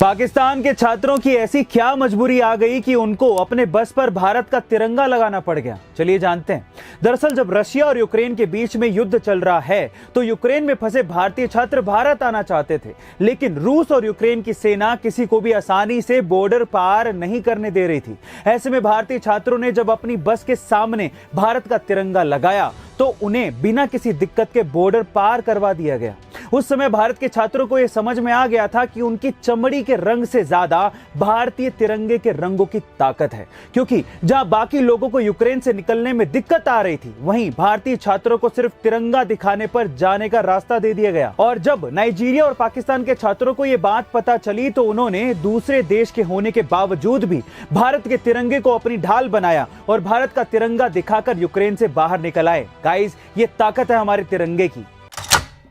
पाकिस्तान के छात्रों की ऐसी क्या मजबूरी आ गई कि उनको अपने बस पर भारत का तिरंगा लगाना पड़ गया। चलिए जानते हैं। दरअसल जब रशिया और यूक्रेन के बीच में युद्ध चल रहा है तो यूक्रेन में फंसे भारतीय छात्र भारत आना चाहते थे, लेकिन रूस और यूक्रेन की सेना किसी को भी आसानी से बॉर्डर पार नहीं करने दे रही थी। ऐसे में भारतीय छात्रों ने जब अपनी बस के सामने भारत का तिरंगा लगाया तो उन्हें बिना किसी दिक्कत के बॉर्डर पार करवा दिया गया। उस समय भारत के छात्रों को यह समझ में आ गया था कि उनकी चमड़ी के रंग से ज्यादा भारतीय तिरंगे के रंगों की ताकत है, क्योंकि जहां बाकी लोगों को यूक्रेन से निकलने में दिक्कत आ रही थी, वहीं भारतीय छात्रों को सिर्फ तिरंगा दिखाने पर जाने का रास्ता दे दिया गया। और जब नाइजीरिया और पाकिस्तान के छात्रों को यह बात पता चली तो उन्होंने दूसरे देश के होने के बावजूद भी भारत के तिरंगे को अपनी ढाल बनाया और भारत का तिरंगा दिखाकर यूक्रेन से बाहर निकल आए। गाइस, ये ताकत है हमारे तिरंगे की।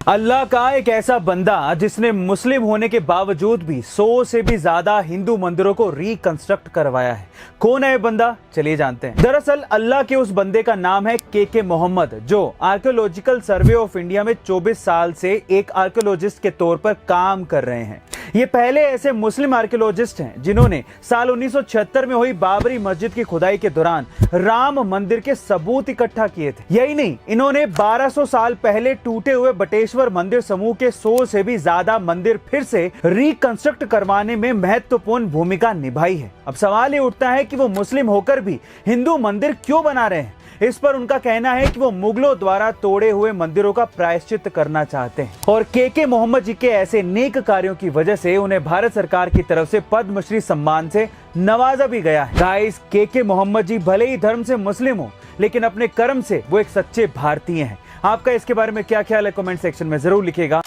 अल्लाह का एक ऐसा बंदा जिसने मुस्लिम होने के बावजूद भी 100 से भी ज्यादा हिंदू मंदिरों को रिकंस्ट्रक्ट करवाया है। कौन है ये बंदा, चलिए जानते हैं। दरअसल अल्लाह के उस बंदे का नाम है के मोहम्मद, जो आर्कियोलॉजिकल सर्वे ऑफ इंडिया में 24 साल से एक आर्कियोलॉजिस्ट के तौर पर काम कर रहे हैं। ये पहले ऐसे मुस्लिम आर्कियोलॉजिस्ट हैं जिन्होंने साल 1976 में हुई बाबरी मस्जिद की खुदाई के दौरान राम मंदिर के सबूत इकट्ठा किए थे। यही नहीं, इन्होंने 1200 साल पहले टूटे हुए बटेश्वर मंदिर समूह के 100 से भी ज्यादा मंदिर फिर से रिकंस्ट्रक्ट करवाने में महत्वपूर्ण भूमिका निभाई है। अब सवाल ये उठता है कि वो मुस्लिम होकर भी हिंदू मंदिर क्यों बना रहे हैं। इस पर उनका कहना है कि वो मुगलों द्वारा तोड़े हुए मंदिरों का प्रायश्चित करना चाहते हैं और के मोहम्मद जी के ऐसे नेक कार्यों की वजह से उन्हें भारत सरकार की तरफ से पद्मश्री सम्मान से नवाजा भी गया है। गाइस, के मोहम्मद जी भले ही धर्म से मुस्लिम हो, लेकिन अपने कर्म से वो एक सच्चे भारतीय हैं। आपका इसके बारे में क्या ख्याल है, कमेंट सेक्शन में जरूर लिखिएगा।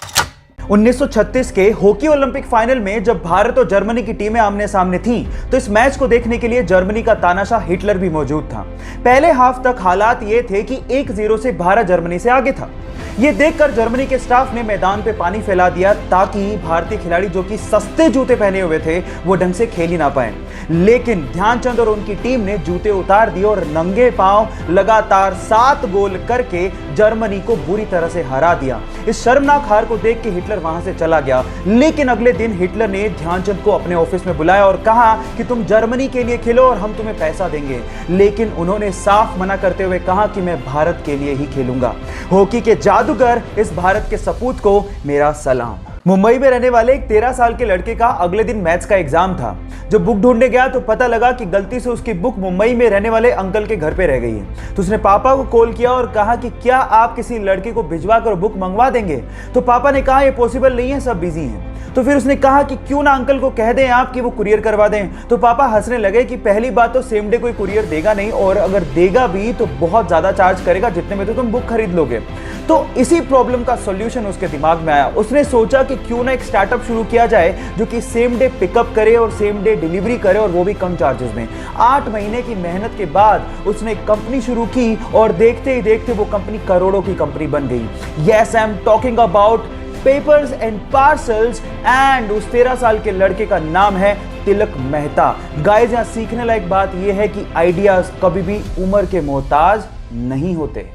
1936 के हॉकी ओलंपिक फाइनल में जब भारत और जर्मनी की टीमें आमने सामने थीं, तो इस मैच को देखने के लिए जर्मनी का तानाशाह हिटलर भी मौजूद था। पहले हाफ तक हालात ये थे कि 1-0 से भारत जर्मनी से आगे था। ये देखकर जर्मनी के स्टाफ ने मैदान पे पानी फैला दिया ताकि भारतीय खिलाड़ी जो कि सस्ते जूते पहने हुए थे वो ढंग से खेल ही ना पाए। लेकिन ध्यानचंद और उनकी टीम ने जूते उतार दिए और नंगे पांव लगातार 7 गोल करके जर्मनी को बुरी तरह से हरा दिया। इस शर्मनाक हार को देख के हिटलर वहां से चला गया, लेकिन अगले दिन हिटलर ने ध्यानचंद को अपने ऑफिस में बुलाया और कहा कि तुम जर्मनी के लिए खेलो और हम तुम्हें पैसा देंगे। लेकिन उन्होंने साफ मना करते हुए कहा कि मैं भारत के लिए ही खेलूंगा। हॉकी के जादूगर इस भारत के सपूत को मेरा सलाम। मुंबई में रहने वाले एक 13 साल के लड़के का अगले दिन मैथ्स का एग्जाम था। जब बुक ढूंढने गया तो पता लगा कि गलती से उसकी बुक मुंबई में रहने वाले अंकल के घर पे रह गई है। तो उसने पापा को कॉल किया और कहा कि क्या आप किसी लड़के को भिजवा कर बुक मंगवा देंगे। तो पापा ने कहा ये पॉसिबल नहीं है, सब बिजी हैं। तो फिर उसने कहा कि क्यों ना अंकल को कह दें आप कि वो कुरियर करवा दें। तो पापा हंसने लगे कि पहली बात तो सेम डे कोई कुरियर देगा नहीं, और अगर देगा भी तो बहुत ज्यादा चार्ज करेगा जितने में तो तुम बुक खरीद लोगे। तो इसी प्रॉब्लम का सॉल्यूशन उसके दिमाग में आया। उसने सोचा कि क्यों ना एक स्टार्टअप शुरू किया जाए जो कि सेम डे पिकअप करे और सेम डे डिलीवरी करे, और वो भी कम चार्जेस में। 8 महीने की मेहनत के बाद उसने एक कंपनी शुरू की और देखते ही देखते वो कंपनी करोड़ों की कंपनी बन गई। Yes, I am talking about papers and parcels, and उस 13 साल के लड़के का नाम है तिलक मेहता। गाइस, यहां सीखने लायक बात यह है कि आइडियाज कभी भी उम्र के मोहताज नहीं होते।